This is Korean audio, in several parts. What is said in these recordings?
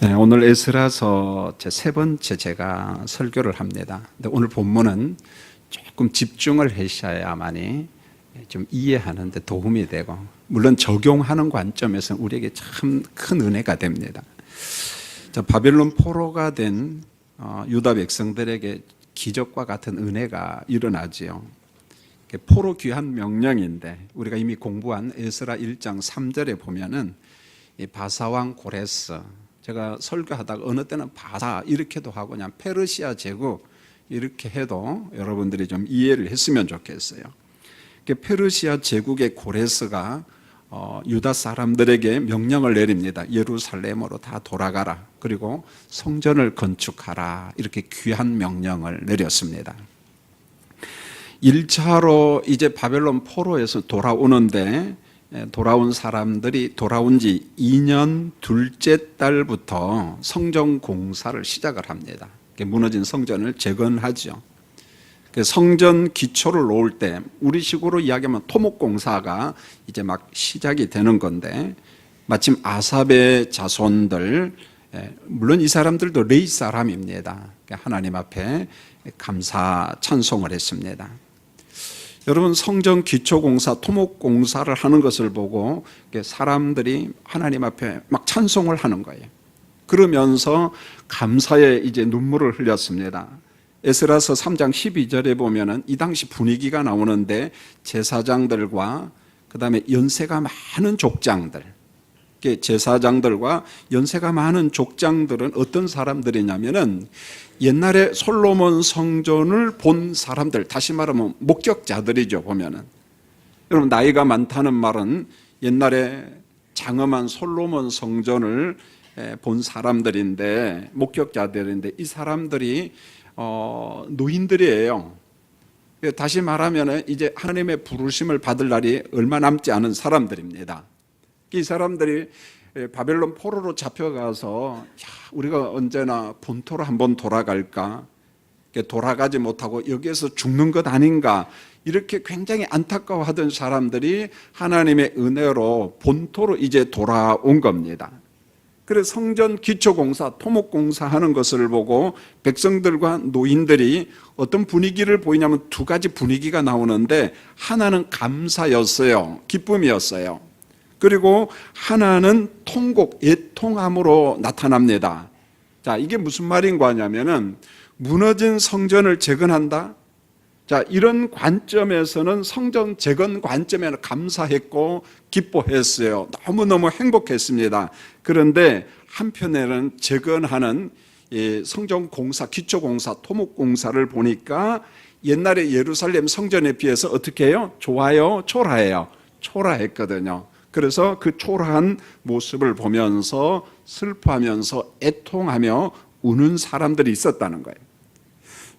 네, 오늘 에스라서 제 세 번째 제가 설교를 합니다. 근데 오늘 본문은 조금 집중을 하셔야만이 좀 이해하는 데 도움이 되고, 물론 적용하는 관점에서 우리에게 참 큰 은혜가 됩니다. 자, 바벨론 포로가 된 유다 백성들에게 기적과 같은 은혜가 일어나지요. 포로 귀환 명령인데 우리가 이미 공부한 에스라 1장 3절에 보면은 이 바사왕 고레스, 제가 설교하다가 어느 때는 바사 이렇게도 하고 그냥 페르시아 제국 이렇게 해도 여러분들이 좀 이해를 했으면 좋겠어요. 페르시아 제국의 고레스가 유다 사람들에게 명령을 내립니다. 예루살렘으로 다 돌아가라, 그리고 성전을 건축하라, 이렇게 귀한 명령을 내렸습니다. 1차로 이제 바벨론 포로에서 돌아오는데, 돌아온 사람들이 돌아온 지 2년 둘째 달부터 성전 공사를 시작을 합니다. 무너진 성전을 재건하죠. 성전 기초를 놓을 때 우리식으로 이야기하면 토목공사가 이제 막 시작이 되는 건데, 마침 아삽의 자손들, 물론 이 사람들도 레위 사람입니다. 하나님 앞에 감사 찬송을 했습니다. 여러분, 성전 기초공사, 토목공사를 하는 것을 보고 사람들이 하나님 앞에 막 찬송을 하는 거예요. 그러면서 감사에 이제 눈물을 흘렸습니다. 에스라서 3장 12절에 보면은 이 당시 분위기가 나오는데, 제사장들과 그 다음에 연세가 많은 족장들, 제사장들과 연세가 많은 족장들은 어떤 사람들이냐면은 옛날에 솔로몬 성전을 본 사람들, 다시 말하면 목격자들이죠. 보면은 여러분, 나이가 많다는 말은 옛날에 장엄한 솔로몬 성전을 본 사람들인데, 목격자들인데, 이 사람들이 노인들이에요. 다시 말하면 이제 하나님의 부르심을 받을 날이 얼마 남지 않은 사람들입니다. 이 사람들이 바벨론 포로로 잡혀가서 우리가 언제나 본토로 한번 돌아갈까, 돌아가지 못하고 여기에서 죽는 것 아닌가, 이렇게 굉장히 안타까워하던 사람들이 하나님의 은혜로 본토로 이제 돌아온 겁니다. 그래서 성전 기초공사, 토목공사 하는 것을 보고 백성들과 노인들이 어떤 분위기를 보이냐면 두 가지 분위기가 나오는데, 하나는 감사였어요. 기쁨이었어요. 그리고 하나는 통곡, 애통함으로 나타납니다. 자, 이게 무슨 말인 거냐면은 무너진 성전을 재건한다. 자, 이런 관점에서는 성전 재건 관점에는 감사했고 기뻐했어요. 너무너무 행복했습니다. 그런데 한편에는 재건하는 성전 공사, 기초 공사, 토목 공사를 보니까 옛날에 예루살렘 성전에 비해서 어떻게 해요? 좋아요? 초라해요? 초라했거든요. 그래서 그 초라한 모습을 보면서 슬퍼하면서 애통하며 우는 사람들이 있었다는 거예요.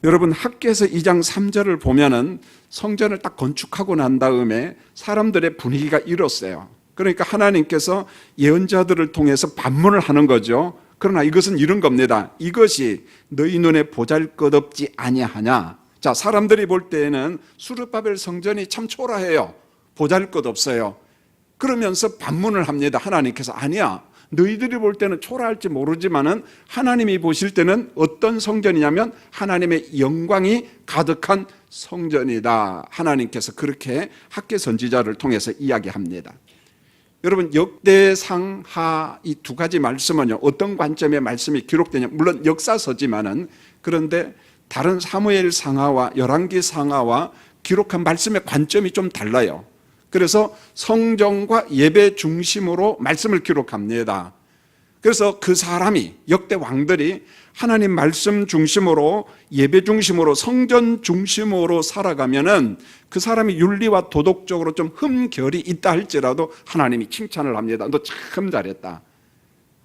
여러분, 학개서 2장 3절을 보면은 성전을 딱 건축하고 난 다음에 사람들의 분위기가 이렇어요. 그러니까 하나님께서 예언자들을 통해서 반문을 하는 거죠. 그러나 이것은 이런 겁니다. 이것이 너희 눈에 보잘것없지 아니하냐. 자, 사람들이 볼 때에는 수르바벨 성전이 참 초라해요. 보잘것없어요. 그러면서 반문을 합니다. 하나님께서 아니야, 너희들이 볼 때는 초라할지 모르지만은 하나님이 보실 때는 어떤 성전이냐면 하나님의 영광이 가득한 성전이다. 하나님께서 그렇게 학개 선지자를 통해서 이야기합니다. 여러분, 역대상하 이 두 가지 말씀은요, 어떤 관점의 말씀이 기록되냐, 물론 역사서지만은, 그런데 다른 사무엘 상하와 열왕기 상하와 기록한 말씀의 관점이 좀 달라요. 그래서 성전과 예배 중심으로 말씀을 기록합니다. 그래서 그 사람이, 역대 왕들이 하나님 말씀 중심으로, 예배 중심으로, 성전 중심으로 살아가면은 그 사람이 윤리와 도덕적으로 좀 흠결이 있다 할지라도 하나님이 칭찬을 합니다. 너 참 잘했다.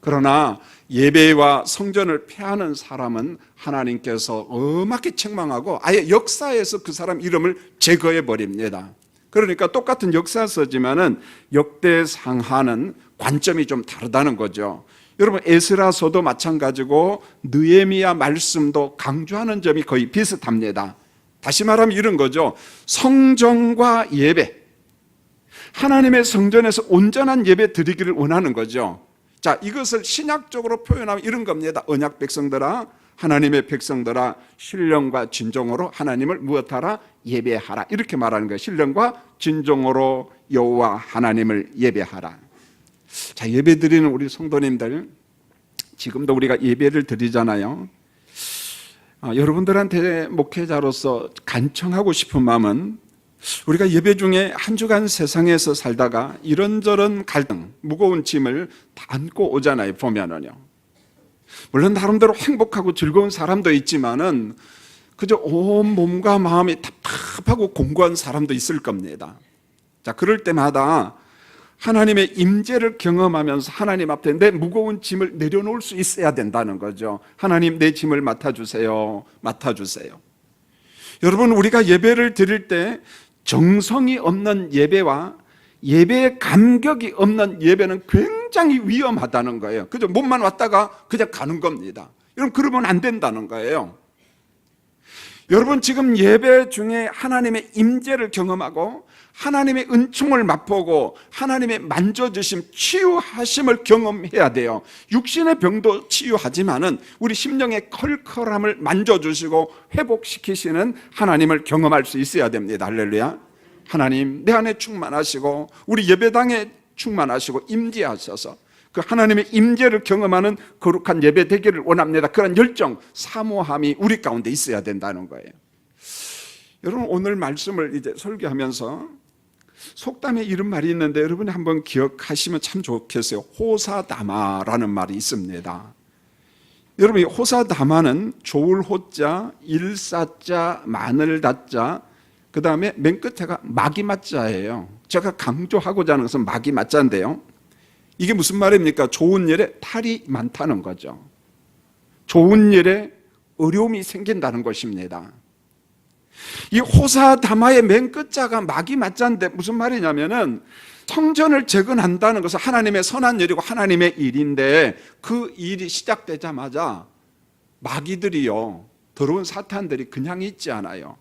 그러나 예배와 성전을 폐하는 사람은 하나님께서 엄하게 책망하고 아예 역사에서 그 사람 이름을 제거해 버립니다. 그러니까 똑같은 역사서지만은 역대상하는 관점이 좀 다르다는 거죠. 여러분, 에스라서도 마찬가지고 느헤미야 말씀도 강조하는 점이 거의 비슷합니다. 다시 말하면 이런 거죠. 성전과 예배, 하나님의 성전에서 온전한 예배 드리기를 원하는 거죠. 자, 이것을 신약적으로 표현하면 이런 겁니다. 언약 백성들아, 하나님의 백성들아, 신령과 진정으로 하나님을 무엇하라? 예배하라. 이렇게 말하는 거예요. 신령과 진정으로 여호와 하나님을 예배하라. 자, 예배 드리는 우리 성도님들, 지금도 우리가 예배를 드리잖아요. 여러분들한테 목회자로서 간청하고 싶은 마음은, 우리가 예배 중에 한 주간 세상에서 살다가 이런저런 갈등, 무거운 짐을 다 안고 오잖아요, 보면은요. 물론 나름대로 행복하고 즐거운 사람도 있지만은 그저 온 몸과 마음이 답답하고 공고한 사람도 있을 겁니다. 자, 그럴 때마다 하나님의 임재를 경험하면서 하나님 앞에 내 무거운 짐을 내려놓을 수 있어야 된다는 거죠. 하나님, 내 짐을 맡아주세요. 맡아주세요. 여러분, 우리가 예배를 드릴 때 정성이 없는 예배와 예배의 감격이 없는 예배는 굉장히 위험하다는 거예요. 그저 몸만 왔다가 그냥 가는 겁니다. 여러분, 그러면 안 된다는 거예요. 여러분, 지금 예배 중에 하나님의 임재를 경험하고 하나님의 은총을 맛보고 하나님의 만져주심, 치유하심을 경험해야 돼요. 육신의 병도 치유하지만은 우리 심령의 컬컬함을 만져주시고 회복시키시는 하나님을 경험할 수 있어야 됩니다. 할렐루야. 하나님, 내 안에 충만하시고 우리 예배당에 충만하시고 임재하셔서 그 하나님의 임재를 경험하는 거룩한 예배 되기를 원합니다. 그런 열정, 사모함이 우리 가운데 있어야 된다는 거예요. 여러분, 오늘 말씀을 이제 설교하면서 속담에 이런 말이 있는데 여러분이 한번 기억하시면 참 좋겠어요. 호사다마라는 말이 있습니다. 여러분, 이 호사다마는 좋을 호자, 일사자, 마늘다자, 그 다음에 맨 끝에가 마기맞자예요. 제가 강조하고자 하는 것은 마기맞자인데요, 이게 무슨 말입니까? 좋은 일에 탈이 많다는 거죠. 좋은 일에 어려움이 생긴다는 것입니다. 이 호사다마의 맨 끝자가 마기맞자인데 무슨 말이냐면은 성전을 재건한다는 것은 하나님의 선한 일이고 하나님의 일인데 그 일이 시작되자마자 마귀들이요, 더러운 사탄들이 그냥 있지 않아요.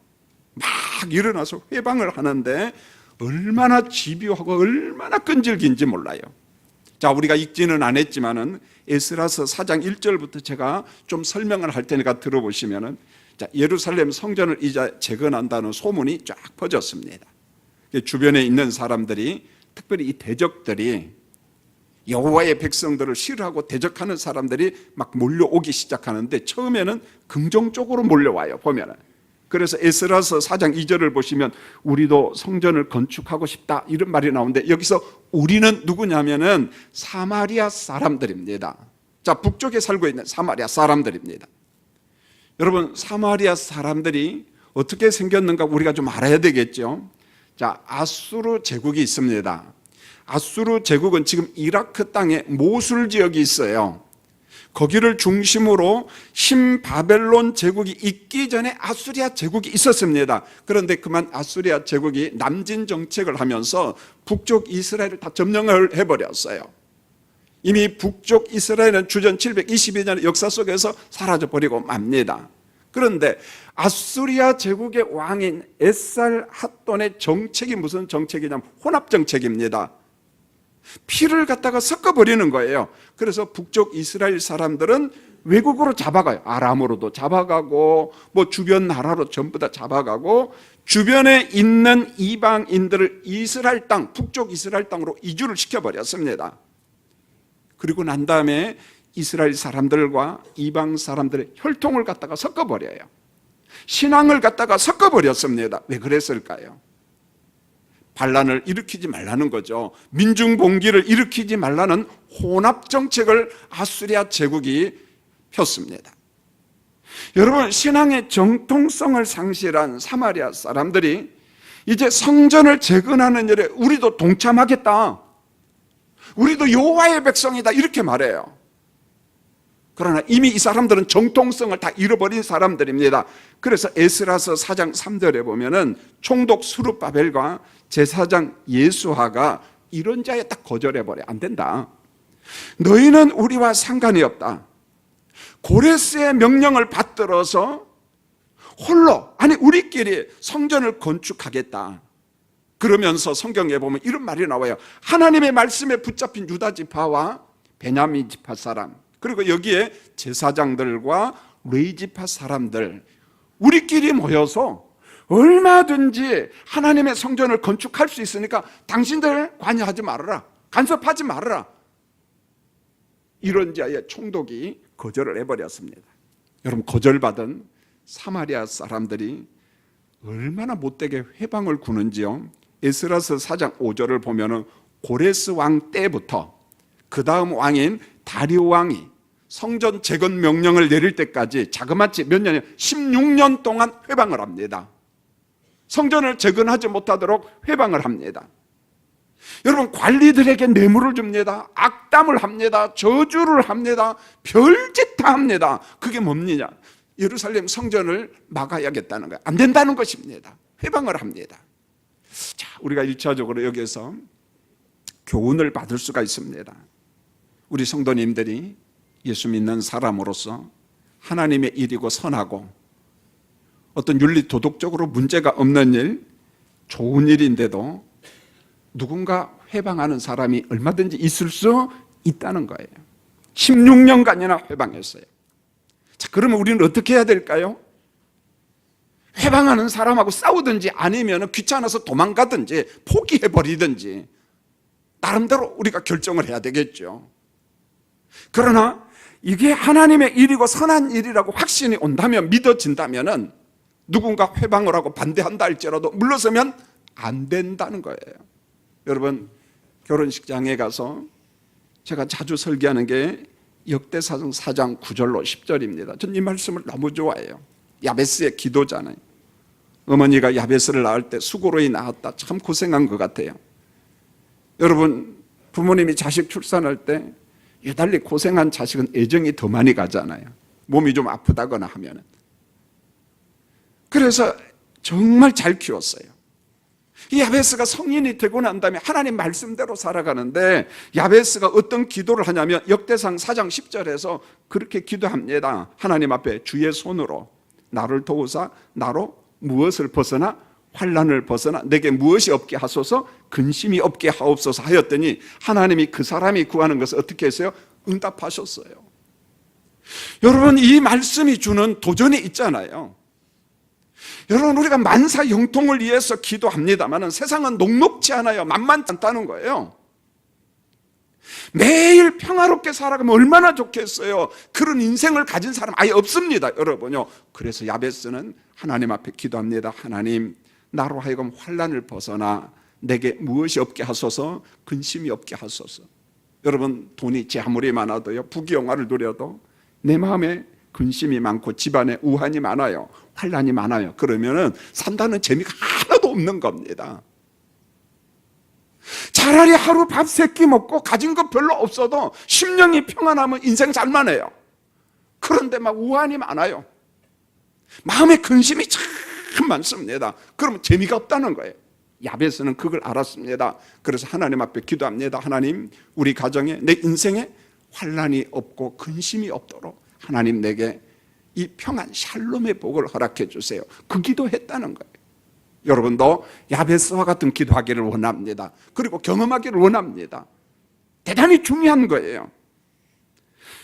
막 일어나서 회방을 하는데 얼마나 집요하고 얼마나 끈질긴지 몰라요. 자, 우리가 읽지는 안 했지만은 에스라서 4장 1절부터 제가 좀 설명을 할 테니까 들어보시면은, 자, 예루살렘 성전을 이제 재건한다는 소문이 쫙 퍼졌습니다. 주변에 있는 사람들이, 특별히 이 대적들이, 여호와의 백성들을 싫어하고 대적하는 사람들이 막 몰려오기 시작하는데 처음에는 긍정적으로 몰려와요, 보면은. 그래서 에스라서 4장 2절을 보시면 우리도 성전을 건축하고 싶다 이런 말이 나오는데, 여기서 우리는 누구냐면은 사마리아 사람들입니다. 자, 북쪽에 살고 있는 사마리아 사람들입니다. 여러분, 사마리아 사람들이 어떻게 생겼는가 우리가 좀 알아야 되겠죠. 자, 아수르 제국이 있습니다. 아수르 제국은 지금 이라크 땅에 모술 지역이 있어요. 거기를 중심으로 신바벨론 제국이 있기 전에 아수리아 제국이 있었습니다. 그런데 그만 아수리아 제국이 남진 정책을 하면서 북쪽 이스라엘을 다 점령을 해버렸어요. 이미 북쪽 이스라엘은 주전 722년의 역사 속에서 사라져버리고 맙니다. 그런데 아수리아 제국의 왕인 에살 핫돈의 정책이 무슨 정책이냐면 혼합정책입니다. 피를 갖다가 섞어버리는 거예요. 그래서 북쪽 이스라엘 사람들은 외국으로 잡아가요. 아람으로도 잡아가고 뭐 주변 나라로 전부 다 잡아가고 주변에 있는 이방인들을 이스라엘 땅, 북쪽 이스라엘 땅으로 이주를 시켜버렸습니다. 그리고 난 다음에 이스라엘 사람들과 이방 사람들의 혈통을 갖다가 섞어버려요. 신앙을 갖다가 섞어버렸습니다. 왜 그랬을까요? 반란을 일으키지 말라는 거죠. 민중봉기를 일으키지 말라는 혼합정책을 아수리아 제국이 폈습니다. 여러분, 신앙의 정통성을 상실한 사마리아 사람들이 이제 성전을 재건하는 일에 우리도 동참하겠다, 우리도 여호와의 백성이다 이렇게 말해요. 그러나 이미 이 사람들은 정통성을 다 잃어버린 사람들입니다. 그래서 에스라서 4장 3절에 보면은 총독 스룹바벨과 제사장 예수하가 이런 자에 딱 거절해버려. 안 된다. 너희는 우리와 상관이 없다. 고레스의 명령을 받들어서 홀로, 아니 우리끼리 성전을 건축하겠다. 그러면서 성경에 보면 이런 말이 나와요. 하나님의 말씀에 붙잡힌 유다 지파와 베냐민 지파 사람, 그리고 여기에 제사장들과 레위 지파 사람들, 우리끼리 모여서 얼마든지 하나님의 성전을 건축할 수 있으니까 당신들 관여하지 말아라, 간섭하지 말아라, 이런 자의 총독이 거절을 해버렸습니다. 여러분, 거절받은 사마리아 사람들이 얼마나 못되게 회방을 구는지요. 에스라서 4장 5절을 보면은 고레스 왕 때부터 그 다음 왕인 다리오 왕이 성전 재건 명령을 내릴 때까지 자그마치 몇 년이요? 16년 동안 회방을 합니다. 성전을 재건하지 못하도록 회방을 합니다. 여러분, 관리들에게 뇌물을 줍니다. 악담을 합니다. 저주를 합니다. 별짓 다 합니다. 그게 뭡니까? 예루살렘 성전을 막아야겠다는 거예요. 안 된다는 것입니다. 회방을 합니다. 자, 우리가 1차적으로 여기서 교훈을 받을 수가 있습니다. 우리 성도님들이 예수 믿는 사람으로서 하나님의 일이고 선하고 어떤 윤리 도덕적으로 문제가 없는 일, 좋은 일인데도 누군가 회방하는 사람이 얼마든지 있을 수 있다는 거예요. 16년간이나 회방했어요. 자, 그러면 우리는 어떻게 해야 될까요? 회방하는 사람하고 싸우든지 아니면 귀찮아서 도망가든지 포기해버리든지 나름대로 우리가 결정을 해야 되겠죠. 그러나 이게 하나님의 일이고 선한 일이라고 확신이 온다면, 믿어진다면 누군가 회방을 하고 반대한다 할지라도 물러서면 안 된다는 거예요. 여러분, 결혼식장에 가서 제가 자주 설교하는 게 역대사상 4장 9절로 10절입니다. 전 이 말씀을 너무 좋아해요. 야베스의 기도잖아요. 어머니가 야베스를 낳을 때 수고로이 낳았다. 참 고생한 것 같아요. 여러분, 부모님이 자식 출산할 때 유달리 고생한 자식은 애정이 더 많이 가잖아요. 몸이 좀 아프다거나 하면은. 그래서 정말 잘 키웠어요. 이 야베스가 성인이 되고 난 다음에 하나님 말씀대로 살아가는데, 야베스가 어떤 기도를 하냐면 역대상 4장 10절에서 그렇게 기도합니다. 하나님 앞에 주의 손으로 나를 도우사 나로 무엇을 벗어나 환난을 벗어나 내게 무엇이 없게 하소서, 근심이 없게 하옵소서 하였더니 하나님이 그 사람이 구하는 것을 어떻게 했어요? 응답하셨어요. 여러분, 이 말씀이 주는 도전이 있잖아요. 여러분, 우리가 만사 형통을 위해서 기도합니다만 세상은 녹록지 않아요. 만만치 않다는 거예요. 매일 평화롭게 살아가면 얼마나 좋겠어요. 그런 인생을 가진 사람 아예 없습니다, 여러분요. 그래서 야베스는 하나님 앞에 기도합니다. 하나님, 나로 하여금 환난을 벗어나 내게 무엇이 없게 하소서, 근심이 없게 하소서. 여러분, 돈이 제 아무리 많아도요, 부귀영화를 누려도 내 마음에 근심이 많고 집안에 우환이 많아요, 환난이 많아요. 그러면은 산다는 재미가 하나도 없는 겁니다. 차라리 하루 밥 3끼 먹고 가진 것 별로 없어도 심령이 평안하면 인생 살만해요. 그런데 막 우환이 많아요. 마음에 근심이 참 많습니다. 그러면 재미가 없다는 거예요. 야베스는 그걸 알았습니다. 그래서 하나님 앞에 기도합니다. 하나님, 우리 가정에, 내 인생에 환난이 없고 근심이 없도록 하나님 내게 이 평안 샬롬의 복을 허락해 주세요. 그 기도했다는 거예요. 여러분도 야베스와 같은 기도하기를 원합니다. 그리고 경험하기를 원합니다. 대단히 중요한 거예요.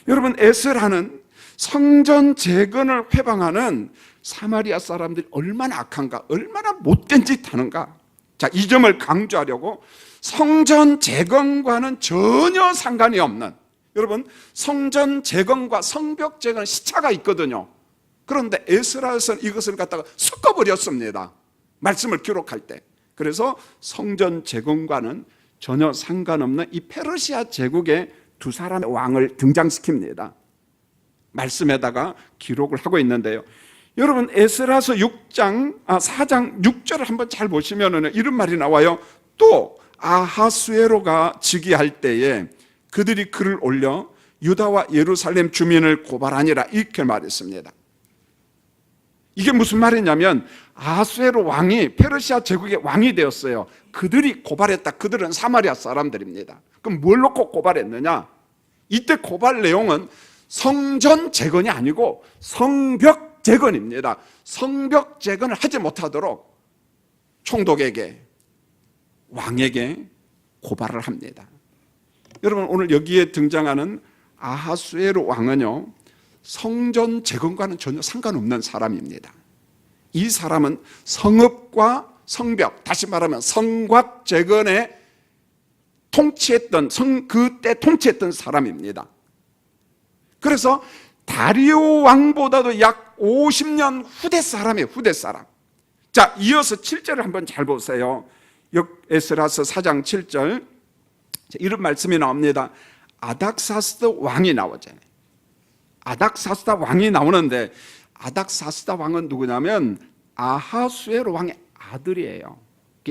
여러분, 에스라는 성전 재건을 회방하는 사마리아 사람들이 얼마나 악한가, 얼마나 못된 짓 하는가. 자, 이 점을 강조하려고 성전 재건과는 전혀 상관이 없는, 여러분, 성전 재건과 성벽 재건은 시차가 있거든요. 그런데 에스라에서는 이것을 갖다가 섞어버렸습니다. 말씀을 기록할 때. 그래서 성전 재건과는 전혀 상관없는 이 페르시아 제국의 두 사람의 왕을 등장시킵니다. 말씀에다가 기록을 하고 있는데요. 여러분, 에스라서 4장 6절을 한번 잘 보시면 이런 말이 나와요. 또 아하수에로가 즉위할 때에 그들이 글을 올려 유다와 예루살렘 주민을 고발하니라, 이렇게 말했습니다. 이게 무슨 말이냐면 아하수에로 왕이 페르시아 제국의 왕이 되었어요. 그들이 고발했다. 그들은 사마리아 사람들입니다. 그럼 뭘 놓고 고발했느냐? 이때 고발 내용은 성전 재건이 아니고 성벽 재건입니다. 성벽 재건을 하지 못하도록 총독에게, 왕에게 고발을 합니다. 여러분 오늘 여기에 등장하는 아하수에로 왕은요, 성전 재건과는 전혀 상관없는 사람입니다. 이 사람은 성읍과 성벽, 다시 말하면 성곽 재건에 그때 통치했던 사람입니다. 그래서 다리오 왕보다도 약 50년 후대 사람이에요. 후대 사람. 자, 이어서 7절을 한번 잘 보세요. 에스라서 4장 7절 이런 말씀이 나옵니다. 아닥사스다 왕이 나오잖아요. 아닥사스다 왕이 나오는데, 아닥사스다 왕은 누구냐면 아하수에로 왕의 아들이에요.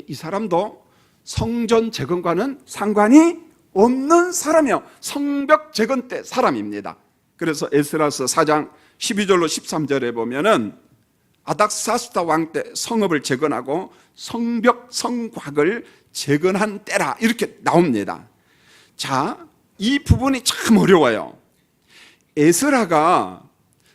이 사람도 성전 재건과는 상관이 없는 사람이에요. 성벽 재건 때 사람입니다. 그래서 에스라서 4장 12절로 13절에 보면은 아닥사스다 왕 때 성읍을 재건하고 성벽 성곽을 재건한 때라 이렇게 나옵니다. 자, 이 부분이 참 어려워요. 에스라가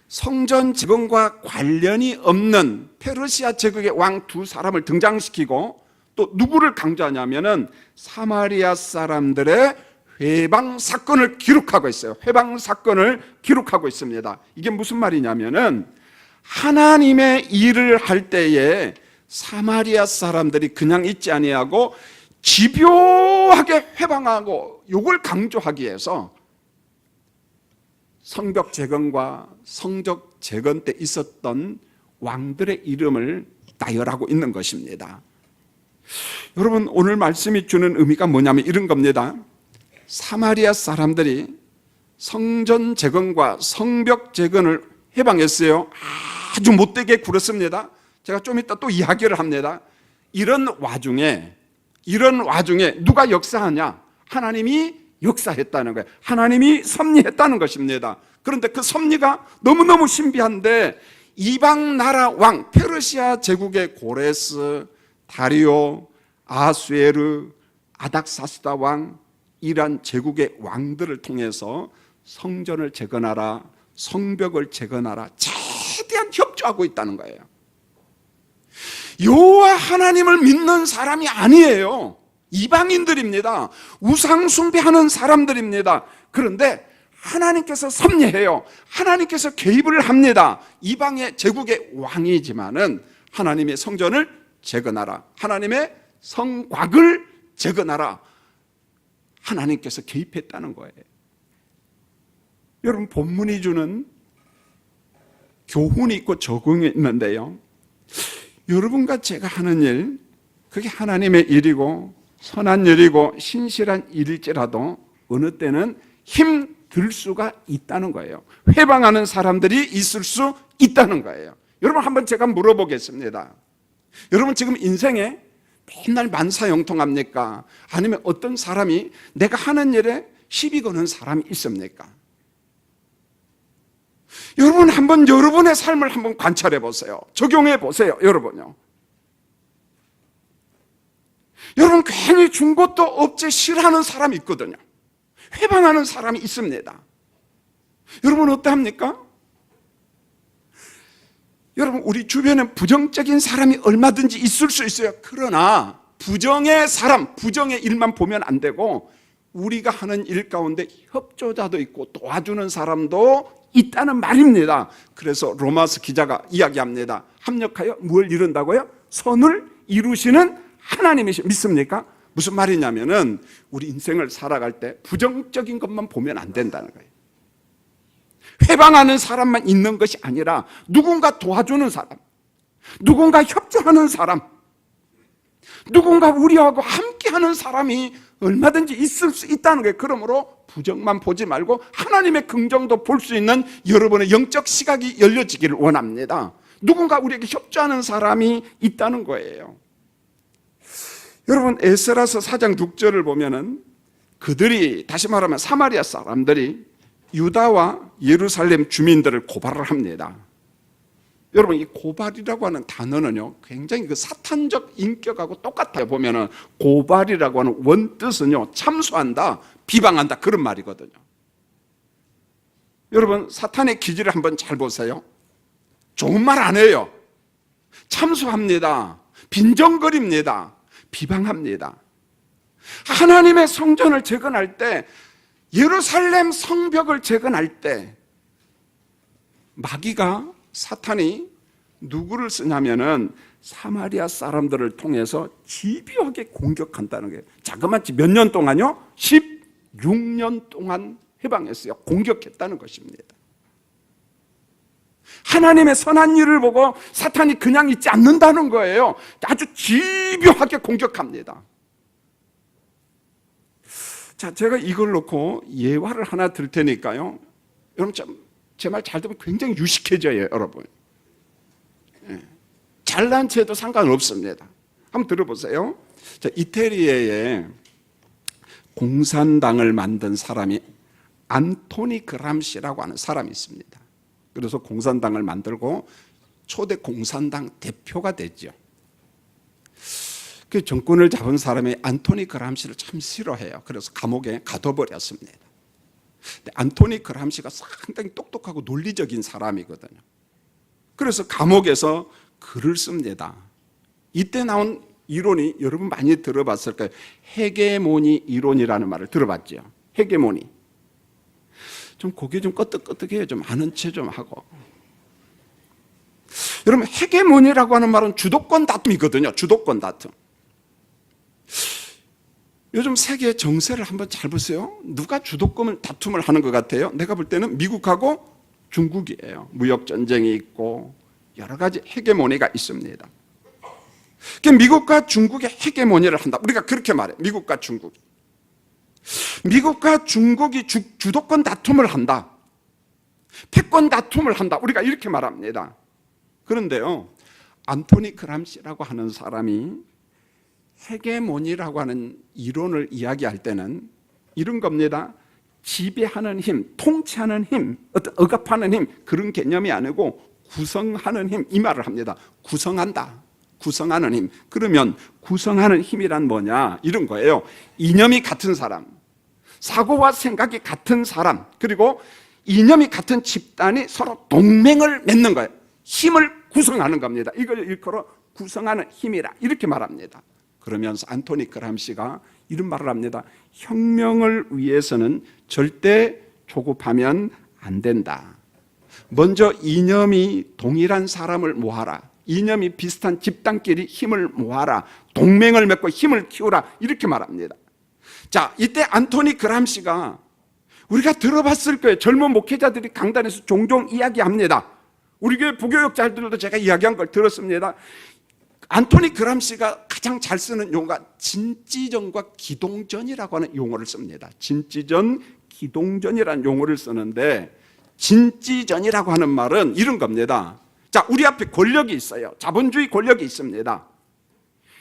성전 재건과 관련이 없는 페르시아 제국의 왕 두 사람을 등장시키고 또 누구를 강조하냐면은 사마리아 사람들의 회방 사건을 기록하고 있어요. 회방 사건을 기록하고 있습니다. 이게 무슨 말이냐면은 하나님의 일을 할 때에 사마리아 사람들이 그냥 있지 아니하고 집요하게 회방하고 요걸 강조하기 위해서 성벽 재건과 성적 재건 때 있었던 왕들의 이름을 나열하고 있는 것입니다. 여러분 오늘 말씀이 주는 의미가 뭐냐면 이런 겁니다. 사마리아 사람들이 성전 재건과 성벽 재건을 해방했어요. 아주 못되게 굴었습니다. 제가 좀 이따 또 이야기를 합니다. 이런 와중에 누가 역사하냐? 하나님이 역사했다는 거예요. 하나님이 섭리했다는 것입니다. 그런데 그 섭리가 너무너무 신비한데 이방 나라 왕 페르시아 제국의 고레스, 다리오, 아수에르, 아닥사스다 왕, 이란 제국의 왕들을 통해서 성전을 재건하라, 성벽을 재건하라 최대한 협조하고 있다는 거예요. 여호와 하나님을 믿는 사람이 아니에요. 이방인들입니다. 우상 숭배하는 사람들입니다. 그런데 하나님께서 섭리해요. 하나님께서 개입을 합니다. 이방의 제국의 왕이지만은 하나님의 성전을 재건하라, 하나님의 성곽을 재건하라, 하나님께서 개입했다는 거예요. 여러분 본문이 주는 교훈이 있고 적용이 있는데요, 여러분과 제가 하는 일, 그게 하나님의 일이고 선한 일이고 신실한 일일지라도 어느 때는 힘들 수가 있다는 거예요. 회방하는 사람들이 있을 수 있다는 거예요. 여러분 한번 제가 물어보겠습니다. 여러분 지금 인생에 맨날 만사형통합니까? 아니면 어떤 사람이 내가 하는 일에 시비 거는 사람이 있습니까? 여러분 한번 여러분의 삶을 한번 관찰해 보세요. 적용해 보세요. 여러분요. 여러분 괜히 준 것도 없지 싫어하는 사람이 있거든요. 회방하는 사람이 있습니다. 여러분 어떠합니까? 여러분 우리 주변에 부정적인 사람이 얼마든지 있을 수 있어요. 그러나 부정의 사람, 부정의 일만 보면 안 되고 우리가 하는 일 가운데 협조자도 있고 도와주는 사람도 있다는 말입니다. 그래서 로마서 기자가 이야기합니다. 합력하여 뭘 이룬다고요? 선을 이루시는 하나님이시 믿습니까? 무슨 말이냐면은 우리 인생을 살아갈 때 부정적인 것만 보면 안 된다는 거예요. 회방하는 사람만 있는 것이 아니라 누군가 도와주는 사람, 누군가 협조하는 사람, 누군가 우리하고 함께하는 사람이 얼마든지 있을 수 있다는 거예요. 그러므로 부정만 보지 말고 하나님의 긍정도 볼 수 있는 여러분의 영적 시각이 열려지기를 원합니다. 누군가 우리에게 협조하는 사람이 있다는 거예요. 여러분 에스라서 4장 6절을 보면은 그들이, 다시 말하면 사마리아 사람들이 유다와 예루살렘 주민들을 고발을 합니다. 여러분 이 고발이라고 하는 단어는요 굉장히 그 사탄적 인격하고 똑같아요. 보면은 고발이라고 하는 원뜻은요 참소한다, 비방한다 그런 말이거든요. 여러분 사탄의 기질을 한번 잘 보세요. 좋은 말 안 해요. 참소합니다, 빈정거립니다, 비방합니다. 하나님의 성전을 재건할 때 예루살렘 성벽을 재건할 때 마귀가, 사탄이 누구를 쓰냐면은 사마리아 사람들을 통해서 집요하게 공격한다는 거예요. 자그마치 몇 년 동안요? 16년 동안 해방했어요. 공격했다는 것입니다. 하나님의 선한 일을 보고 사탄이 그냥 있지 않는다는 거예요. 아주 집요하게 공격합니다. 자, 제가 이걸 놓고 예화를 하나 들 테니까요. 여러분 제 말 잘 들으면 굉장히 유식해져요, 여러분. 잘난 체도 상관없습니다. 한번 들어보세요. 자, 이태리에 공산당을 만든 사람이 안토니 그람시라고 하는 사람이 있습니다. 그래서 공산당을 만들고 초대 공산당 대표가 됐죠. 그 정권을 잡은 사람이 안토니 그람시를 참 싫어해요. 그래서 감옥에 가둬버렸습니다. 근데 안토니 그람시가 상당히 똑똑하고 논리적인 사람이거든요. 그래서 감옥에서 글을 씁니다. 이때 나온 이론이 여러분 많이 들어봤을 거예요. 헤게모니 이론이라는 말을 들어봤죠. 헤게모니. 좀 고개 좀 끄덕끄덕해요. 좀 아는 체 좀 하고. 여러분, 헤게모니라고 하는 말은 주도권 다툼이거든요. 주도권 다툼. 요즘 세계 정세를 한번 잘 보세요. 누가 주도권 다툼을 하는 것 같아요? 내가 볼 때는 미국하고 중국이에요. 무역 전쟁이 있고 여러 가지 헤게모니가 있습니다. 미국과 중국의 헤게모니를 한다. 우리가 그렇게 말해요. 미국과 중국. 미국과 중국이 주도권 다툼을 한다. 패권 다툼을 한다. 우리가 이렇게 말합니다. 그런데요, 안토니 그람시라고 하는 사람이 헤게모니라고 하는 이론을 이야기할 때는 이런 겁니다. 지배하는 힘, 통치하는 힘, 어떤 억압하는 힘, 그런 개념이 아니고 구성하는 힘, 이 말을 합니다. 구성한다. 구성하는 힘. 그러면 구성하는 힘이란 뭐냐? 이런 거예요. 이념이 같은 사람, 사고와 생각이 같은 사람, 그리고 이념이 같은 집단이 서로 동맹을 맺는 거예요. 힘을 구성하는 겁니다. 이걸 일컬어 구성하는 힘이라 이렇게 말합니다. 그러면서 안토니 그람시가 이런 말을 합니다. 혁명을 위해서는 절대 조급하면 안 된다. 먼저 이념이 동일한 사람을 모아라. 이념이 비슷한 집단끼리 힘을 모아라. 동맹을 맺고 힘을 키우라. 이렇게 말합니다. 자, 이때 안토니 그람시가 우리가 들어봤을 거예요. 젊은 목회자들이 강단에서 종종 이야기합니다. 우리 교회 부교역자들도 제가 이야기한 걸 들었습니다. 안토니 그람시가 가장 잘 쓰는 용어가 진지전과 기동전이라고 하는 용어를 씁니다. 진지전, 기동전이라는 용어를 쓰는데 진지전이라고 하는 말은 이런 겁니다. 자, 우리 앞에 권력이 있어요. 자본주의 권력이 있습니다.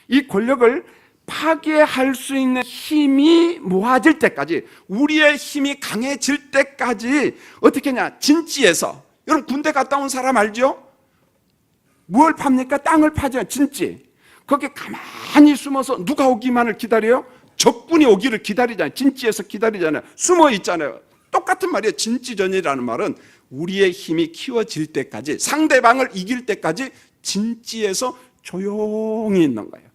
이 권력을 파괴할 수 있는 힘이 모아질 때까지, 우리의 힘이 강해질 때까지 어떻게 하냐? 진지에서. 여러분 군대 갔다 온 사람 알죠? 뭘 팝니까? 땅을 파죠. 진지. 거기 가만히 숨어서 누가 오기만을 기다려요? 적군이 오기를 기다리잖아요. 진지에서 기다리잖아요. 숨어 있잖아요. 똑같은 말이에요. 진지전이라는 말은 우리의 힘이 키워질 때까지, 상대방을 이길 때까지 진지에서 조용히 있는 거예요.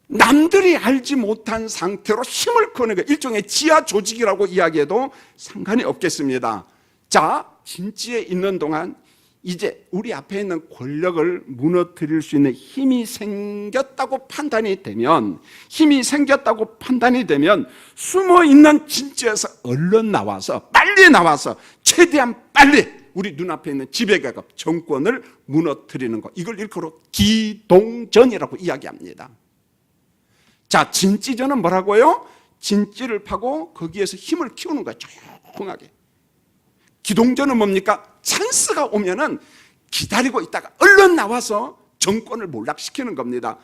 남들이 알지 못한 상태로 힘을 거는 거예요. 일종의 지하 조직이라고 이야기해도 상관이 없겠습니다. 자, 진지에 있는 동안 이제 우리 앞에 있는 권력을 무너뜨릴 수 있는 힘이 생겼다고 판단이 되면, 숨어있는 진지에서 얼른 나와서, 빨리 나와서 최대한 빨리 우리 눈앞에 있는 지배계급 정권을 무너뜨리는 것, 이걸 일컬어 기동전이라고 이야기합니다. 자, 진지전은 뭐라고요? 진지를 파고 거기에서 힘을 키우는 거예요. 조용하게. 기동전은 뭡니까? 찬스가 오면은 기다리고 있다가 얼른 나와서 정권을 몰락시키는 겁니다.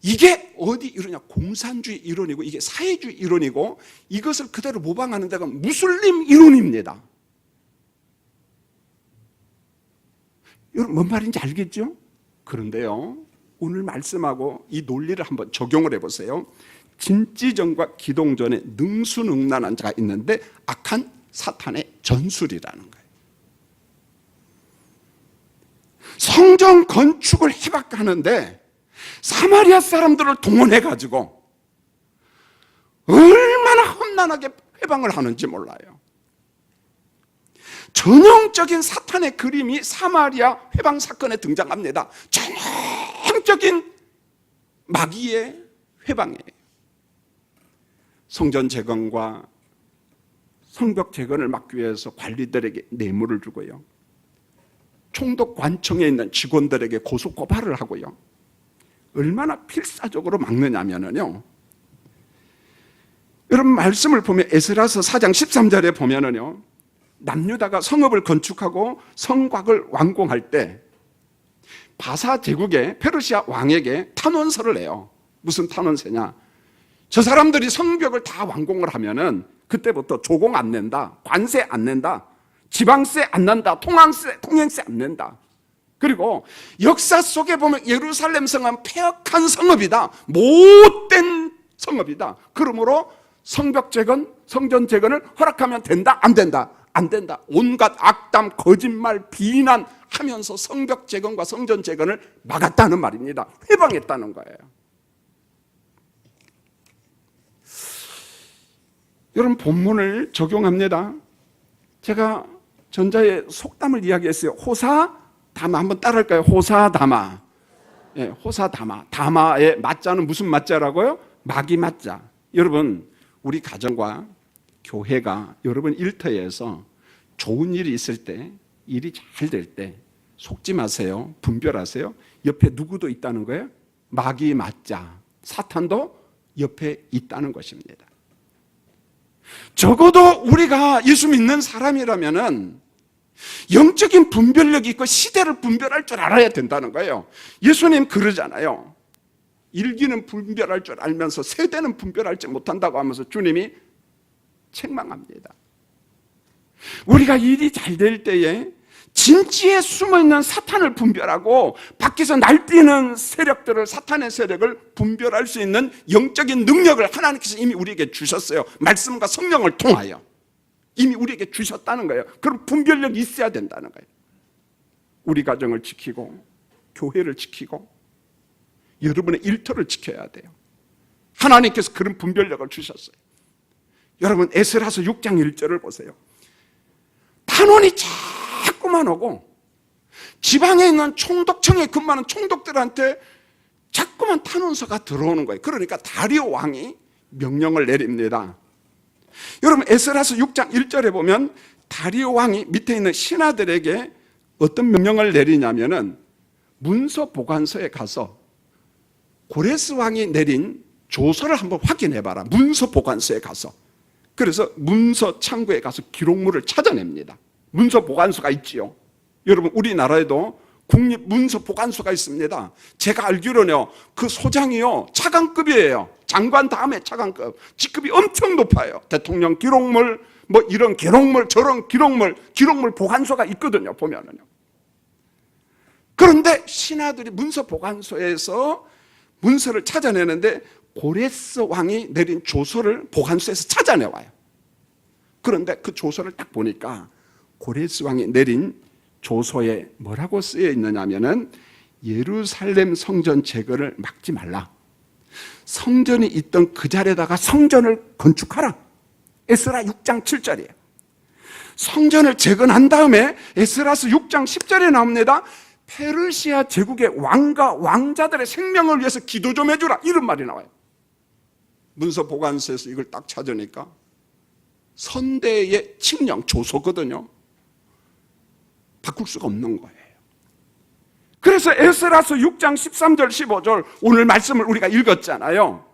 이게 어디 이러냐? 공산주의 이론이고, 이게 사회주의 이론이고, 이것을 그대로 모방하는 데가 무슬림 이론입니다. 여러분 뭔 말인지 알겠죠? 그런데요, 오늘 말씀하고 이 논리를 한번 적용을 해보세요. 진지전과 기동전에 능수능란한 자가 있는데 악한 사탄의 전술이라는 거예요. 성전 건축을 해봤까 하는데 사마리아 사람들을 동원해가지고 얼마나 험난하게 회방을 하는지 몰라요. 전형적인 사탄의 그림이 사마리아 회방 사건에 등장합니다. 전형적인 마귀의 회방이에요. 성전 재건과 성벽 재건을 막기 위해서 관리들에게 뇌물을 주고요, 총독 관청에 있는 직원들에게 고소 고발을 하고요. 얼마나 필사적으로 막느냐면요, 여러분 말씀을 보면 에스라서 4장 13절에 보면은요, 남유다가 성읍을 건축하고 성곽을 완공할 때 바사 제국의 페르시아 왕에게 탄원서를 내요. 무슨 탄원서냐? 저 사람들이 성벽을 다 완공을 하면은 그때부터 조공 안 낸다, 관세 안 낸다, 지방세 안 낸다, 통행세 안 낸다. 그리고 역사 속에 보면 예루살렘 성은 폐역한 성읍이다, 못된 성읍이다. 그러므로 성벽 재건, 성전 재건을 허락하면 된다, 안 된다? 안 된다. 온갖 악담, 거짓말, 비난하면서 성벽 재건과 성전 재건을 막았다는 말입니다. 회방했다는 거예요. 여러분 본문을 적용합니다. 제가 전자의 속담을 이야기했어요. 호사다마. 한번 따라할까요? 호사다마. 예, 호사다마. 다마의 맞자는 무슨 맞자라고요? 마귀 맞자. 여러분 우리 가정과 교회가 여러분 일터에서 좋은 일이 있을 때, 일이 잘 될 때 속지 마세요. 분별하세요. 옆에 누구도 있다는 거예요? 마귀 맞자. 사탄도 옆에 있다는 것입니다. 적어도 우리가 예수 믿는 사람이라면은 영적인 분별력이 있고 시대를 분별할 줄 알아야 된다는 거예요. 예수님 그러잖아요. 일기는 분별할 줄 알면서 세대는 분별하지 못한다고 하면서 주님이 책망합니다. 우리가 일이 잘 될 때에 진지에 숨어있는 사탄을 분별하고 밖에서 날뛰는 세력들을, 사탄의 세력을 분별할 수 있는 영적인 능력을 하나님께서 이미 우리에게 주셨어요. 말씀과 성령을 통하여 이미 우리에게 주셨다는 거예요. 그럼 분별력이 있어야 된다는 거예요. 우리 가정을 지키고 교회를 지키고 여러분의 일터를 지켜야 돼요. 하나님께서 그런 분별력을 주셨어요. 여러분 에스라서 6장 1절을 보세요. 탄원이 자꾸만 오고 지방에 있는 총독청에 근무하는 총독들한테 자꾸만 탄원서가 들어오는 거예요. 그러니까 다리오 왕이 명령을 내립니다. 여러분 에스라서 6장 1절에 보면 다리오 왕이 밑에 있는 신하들에게 어떤 명령을 내리냐면은 문서 보관소에 가서 고레스 왕이 내린 조서를 한번 확인해봐라. 문서 보관소에 가서. 그래서 문서 창고에 가서 기록물을 찾아냅니다. 문서 보관소가 있지요. 여러분 우리나라에도 국립문서보관소가 있습니다. 제가 알기로는요, 그 소장이요 차관급이에요. 장관 다음에 차관급. 직급이 엄청 높아요. 대통령 기록물, 뭐 이런 기록물, 저런 기록물 보관소가 있거든요. 보면은요. 그런데 신하들이 문서보관소에서 문서를 찾아내는데 고레스 왕이 내린 조서를 보관소에서 찾아내와요. 그런데 그 조서를 딱 보니까 고레스 왕이 내린 조서에 뭐라고 쓰여 있느냐면은 예루살렘 성전 재건을 막지 말라. 성전이 있던 그 자리에다가 성전을 건축하라. 에스라 6장 7절이에요. 성전을 재건한 다음에 에스라서 6장 10절에 나옵니다. 페르시아 제국의 왕과 왕자들의 생명을 위해서 기도 좀 해주라. 이런 말이 나와요. 문서 보관소에서 이걸 딱 찾으니까 선대의 칙령 조서거든요. 바꿀 수가 없는 거예요. 그래서 에스라서 6장 13절 15절 오늘 말씀을 우리가 읽었잖아요.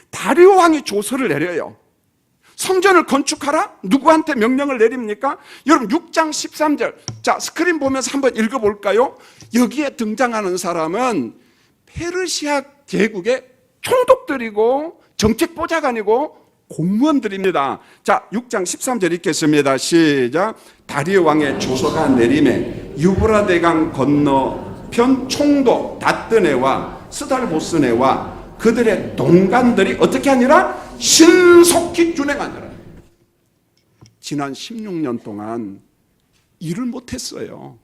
다리오 왕이 조서를 내려요. 성전을 건축하라? 누구한테 명령을 내립니까? 여러분 6장 13절 자 스크린 보면서 한번 읽어볼까요? 여기에 등장하는 사람은 페르시아 제국의 총독들이고 정책보좌관이고 공무원들입니다. 자 6장 13절 읽겠습니다. 시작. 다리오 왕의 조서가 내림에 유브라데강 건너편 총독 다뜨네와 스달보스네와 그들의 동관들이 어떻게 하니라? 신속히 준행하니라. 지난 16년 동안 일을 못했어요.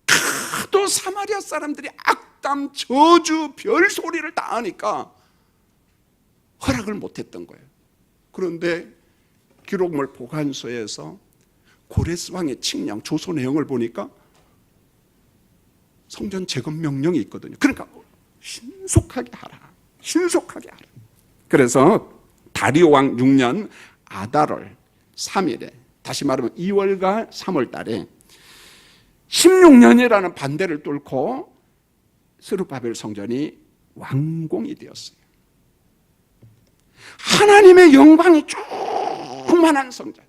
하도 사마리아 사람들이 악담, 저주, 별소리를 다 하니까 허락을 못했던 거예요. 그런데 기록물 보관소에서 고레스 왕의 칙령, 조서 내용을 보니까 성전 재건 명령이 있거든요. 그러니까 신속하게 하라. 신속하게 하라. 그래서 다리오 왕 6년 아달월 3일에, 다시 말하면 2월과 3월 달에 16년이라는 반대를 뚫고 스룹바벨 성전이 완공이 되었어요. 하나님의 영광이 충만한 성전.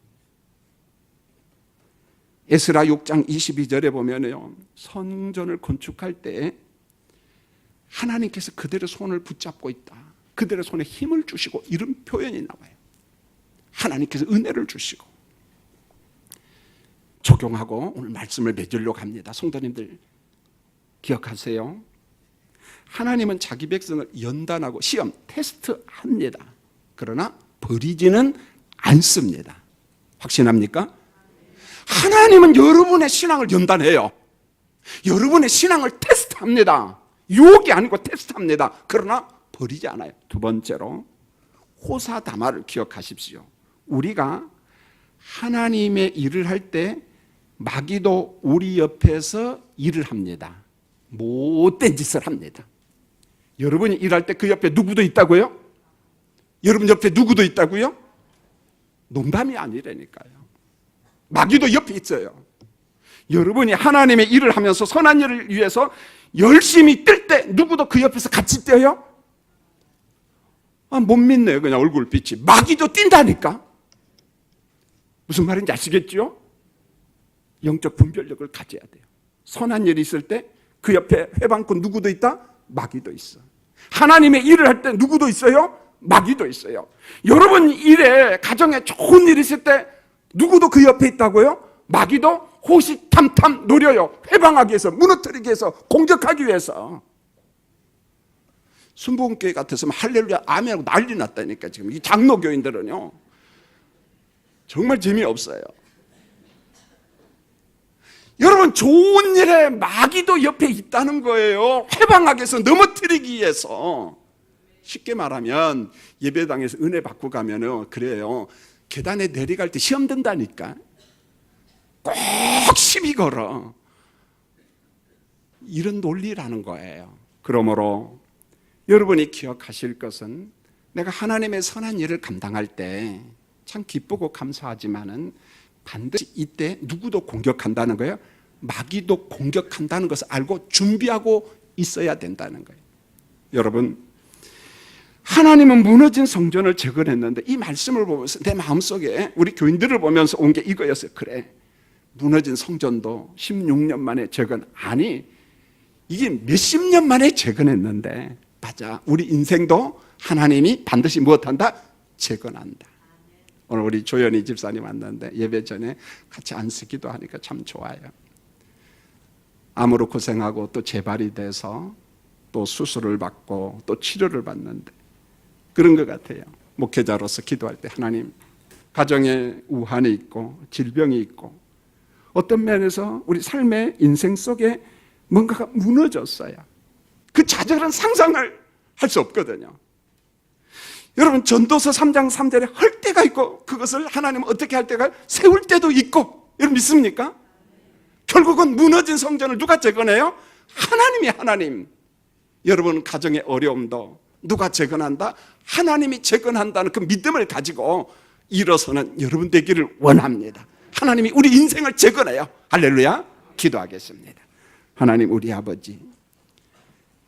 에스라 6장 22절에 보면요, 성전을 건축할 때 하나님께서 그들의 손을 붙잡고 있다, 그들의 손에 힘을 주시고, 이런 표현이 나와요. 하나님께서 은혜를 주시고. 적용하고 오늘 말씀을 맺으려고 합니다. 성도님들 기억하세요. 하나님은 자기 백성을 연단하고 시험, 테스트합니다. 그러나 버리지는 않습니다. 확신합니까? 하나님은 여러분의 신앙을 연단해요. 여러분의 신앙을 테스트합니다. 유혹이 아니고 테스트합니다. 그러나 버리지 않아요. 두 번째로 호사다마를 기억하십시오. 우리가 하나님의 일을 할 때 마귀도 우리 옆에서 일을 합니다. 못된 짓을 합니다. 여러분이 일할 때 그 옆에 누구도 있다고요? 여러분 옆에 누구도 있다고요? 농담이 아니라니까요. 마귀도 옆에 있어요. 여러분이 하나님의 일을 하면서 선한 일을 위해서 열심히 뛸 때 누구도 그 옆에서 같이 뛰어요? 못 믿네요. 그냥 얼굴빛이. 마귀도 뛴다니까. 무슨 말인지 아시겠죠? 영적 분별력을 가져야 돼요. 선한 일이 있을 때 그 옆에 회방꾼 누구도 있다? 마귀도 있어. 하나님의 일을 할 때 누구도 있어요? 마귀도 있어요. 여러분 일에, 가정에 좋은 일이 있을 때 누구도 그 옆에 있다고요? 마귀도 호시탐탐 노려요. 회방하기 위해서, 무너뜨리기 위해서, 공격하기 위해서. 순복음교회 같았으면 할렐루야 아멘하고 난리 났다니까. 지금 이 장로교인들은요 정말 재미없어요. 여러분, 좋은 일에 마귀도 옆에 있다는 거예요. 회방하기 위해서, 넘어뜨리기 위해서. 쉽게 말하면 예배당에서 은혜 받고 가면은 그래요, 계단에 내려갈 때 시험 든다니까. 꼭 시비 걸어. 이런 논리라는 거예요. 그러므로 여러분이 기억하실 것은, 내가 하나님의 선한 일을 감당할 때 참 기쁘고 감사하지만은 반드시 이때 누구도 공격한다는 거예요. 마귀도 공격한다는 것을 알고 준비하고 있어야 된다는 거예요. 여러분, 하나님은 무너진 성전을 재건했는데 이 말씀을 보면서 내 마음속에 우리 교인들을 보면서 온 게 이거였어요. 그래, 무너진 성전도 16년 만에 재건, 아니 이게 몇십 년 만에 재건했는데, 맞아, 우리 인생도 하나님이 반드시 무엇한다? 재건한다. 오늘 우리 조연희 집사님 만났는데 예배 전에 같이 안수기도 하니까 참 좋아요. 암으로 고생하고 또 재발이 돼서 또 수술을 받고 또 치료를 받는데 그런 것 같아요. 목회자로서 기도할 때, 하나님, 가정에 우환이 있고 질병이 있고 어떤 면에서 우리 삶의 인생 속에 뭔가가 무너졌어요. 그 좌절은 상상을 할 수 없거든요. 여러분, 전도서 3장 3절에 할 때가 있고 그것을 하나님은 어떻게 할 때가 세울 때도 있고, 여러분 믿습니까? 결국은 무너진 성전을 누가 재건해요? 하나님이. 하나님. 여러분 가정의 어려움도 누가 재건한다? 하나님이 재건한다는 그 믿음을 가지고 일어서는 여러분 되기를 원합니다. 하나님이 우리 인생을 재건해요. 할렐루야. 기도하겠습니다. 하나님, 우리 아버지,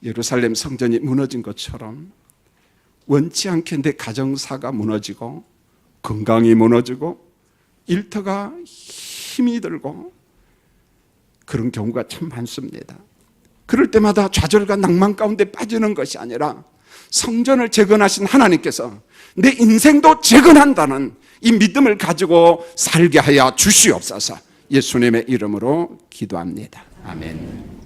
예루살렘 성전이 무너진 것처럼 원치 않게 내 가정사가 무너지고 건강이 무너지고 일터가 힘이 들고 그런 경우가 참 많습니다. 그럴 때마다 좌절과 낭만 가운데 빠지는 것이 아니라 성전을 재건하신 하나님께서 내 인생도 재건한다는 이 믿음을 가지고 살게 하여 주시옵소서. 예수님의 이름으로 기도합니다. 아멘.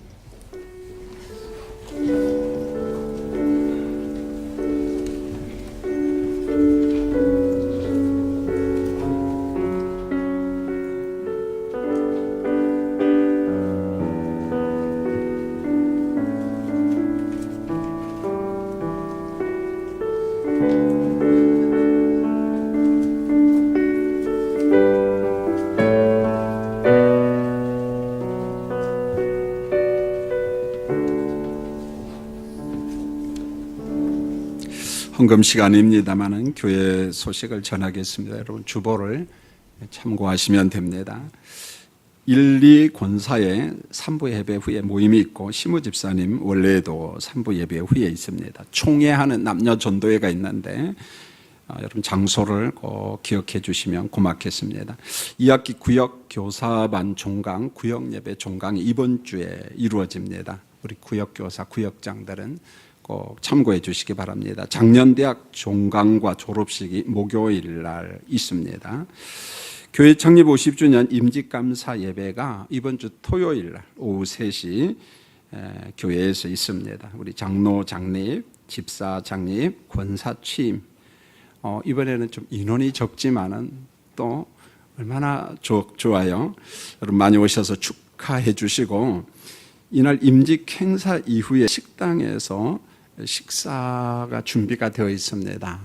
헌금 시간입니다만은 교회 소식을 전하겠습니다. 여러분 주보를 참고하시면 됩니다. 1, 2 권사의 3부 예배 후에 모임이 있고 시무 집사님 원래도 3부 예배 후에 있습니다. 총회하는 남녀 전도회가 있는데 여러분 장소를 꼭 기억해 주시면 고맙겠습니다. 2학기 구역 교사반 종강, 구역 예배 종강이 이번 주에 이루어집니다. 우리 구역 교사, 구역장들은 꼭 참고해 주시기 바랍니다. 작년대학 종강과 졸업식이 목요일 날 있습니다. 교회 창립 50주년 임직감사 예배가 이번 주 토요일 날 오후 3시 교회에서 있습니다. 우리 장로 장립, 집사 장립, 권사 취임. 이번에는 좀 인원이 적지만은 또 얼마나 좋아요. 여러분 많이 오셔서 축하해 주시고 이날 임직 행사 이후에 식당에서 식사가 준비가 되어 있습니다.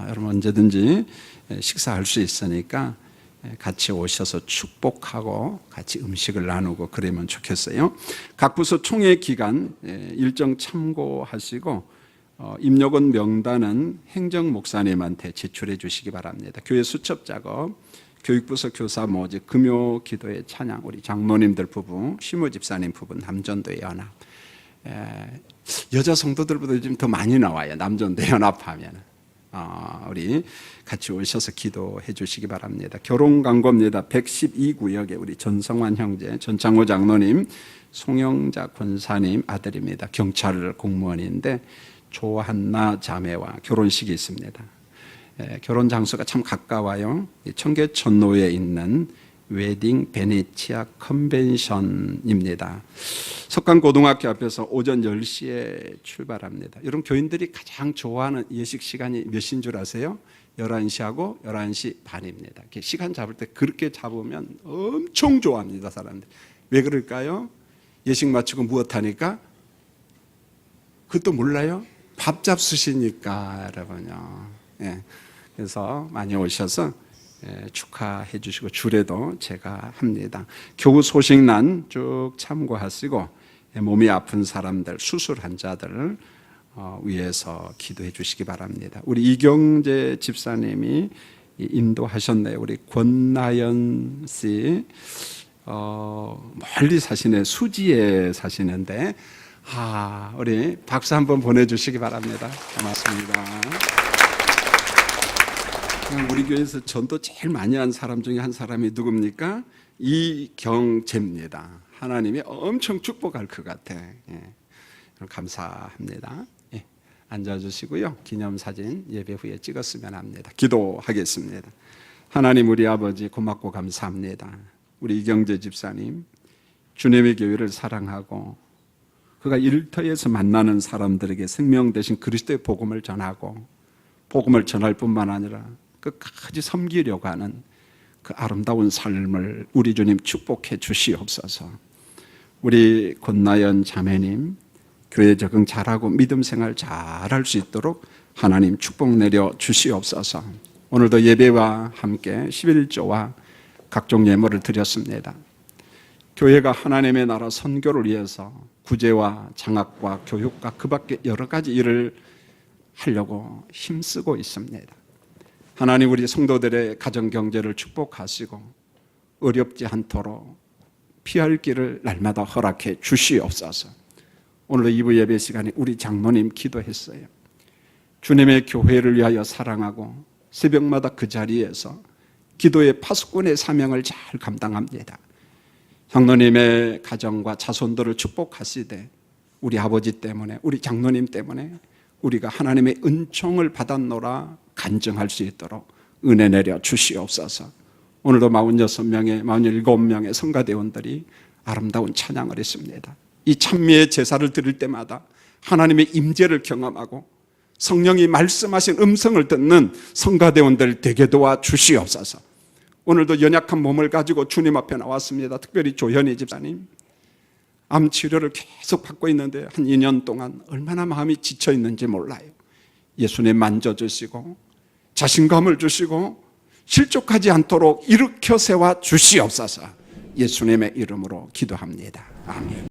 여러분 언제든지 식사할 수 있으니까 같이 오셔서 축복하고 같이 음식을 나누고 그러면 좋겠어요. 각 부서 총회 기간 일정 참고하시고 입력원 명단은 행정 목사님한테 제출해 주시기 바랍니다. 교회 수첩 작업, 교육부서 교사 모집, 금요 기도회 찬양, 우리 장로님들 부부, 시모 집사님 부부, 남전도회 연합. 여자 성도들보다 좀 더 많이 나와요. 남전도회 연합하면. 우리 같이 오셔서 기도해 주시기 바랍니다. 결혼 광고입니다. 112구역에 우리 전성환 형제, 전창호 장로님, 송영자 권사님 아들입니다. 경찰 공무원인데 조한나 자매와 결혼식이 있습니다. 결혼 장소가 참 가까워요. 청계천로에 있는 웨딩 베네치아 컨벤션입니다. 석강고등학교 앞에서 오전 10시에 출발합니다. 여러분 교인들이 가장 좋아하는 예식 시간이 몇 시인 줄 아세요? 11시하고 11시 반입니다. 시간 잡을 때 그렇게 잡으면 엄청 좋아합니다. 사람들. 왜 그럴까요? 예식 마치고 무엇하니까? 그것도 몰라요? 밥 잡수시니까 여러분요. 그래서 많이 오셔서 축하해 주시고 주례도 제가 합니다. 교구 소식란 쭉 참고하시고 몸이 아픈 사람들, 수술 환자들 위해서 기도해 주시기 바랍니다. 우리 이경재 집사님이 인도하셨네요. 우리 권나연 씨 멀리 사시네, 수지에 사시는데 우리 박수 한번 보내주시기 바랍니다. 고맙습니다. 우리 교회에서 전도 제일 많이 한 사람 중에 한 사람이 누굽니까? 이경재입니다. 하나님이 엄청 축복할 것 같아. 감사합니다. 앉아주시고요. 기념사진 예배 후에 찍었으면 합니다. 기도하겠습니다. 하나님 우리 아버지 고맙고 감사합니다. 우리 이경재 집사님 주님의 교회를 사랑하고 그가 일터에서 만나는 사람들에게 생명 대신 그리스도의 복음을 전하고 복음을 전할 뿐만 아니라 끝까지 섬기려고 하는 그 아름다운 삶을 우리 주님 축복해 주시옵소서. 우리 권나연 자매님 교회 적응 잘하고 믿음 생활 잘할 수 있도록 하나님 축복 내려 주시옵소서. 오늘도 예배와 함께 11조와 각종 예물을 드렸습니다. 교회가 하나님의 나라 선교를 위해서 구제와 장학과 교육과 그 밖에 여러 가지 일을 하려고 힘쓰고 있습니다. 하나님 우리 성도들의 가정경제를 축복하시고 어렵지 않도록 피할 길을 날마다 허락해 주시옵소서. 오늘도 2부 예배 시간에 우리 장로님 기도했어요. 주님의 교회를 위하여 사랑하고 새벽마다 그 자리에서 기도의 파수꾼의 사명을 잘 감당합니다. 장로님의 가정과 자손들을 축복하시되 우리 아버지 때문에 우리 장로님 때문에 우리가 하나님의 은총을 받았노라 간증할 수 있도록 은혜 내려 주시옵소서. 오늘도 46명의 47명의 성가대원들이 아름다운 찬양을 했습니다. 이 찬미의 제사를 드릴 때마다 하나님의 임재를 경험하고 성령이 말씀하신 음성을 듣는 성가대원들 되게 도와 주시옵소서. 오늘도 연약한 몸을 가지고 주님 앞에 나왔습니다. 특별히 조현희 집사님 암 치료를 계속 받고 있는데 한 2년 동안 얼마나 마음이 지쳐 있는지 몰라요. 예수님 만져주시고 자신감을 주시고 실족하지 않도록 일으켜 세워 주시옵소서. 예수님의 이름으로 기도합니다. 아멘.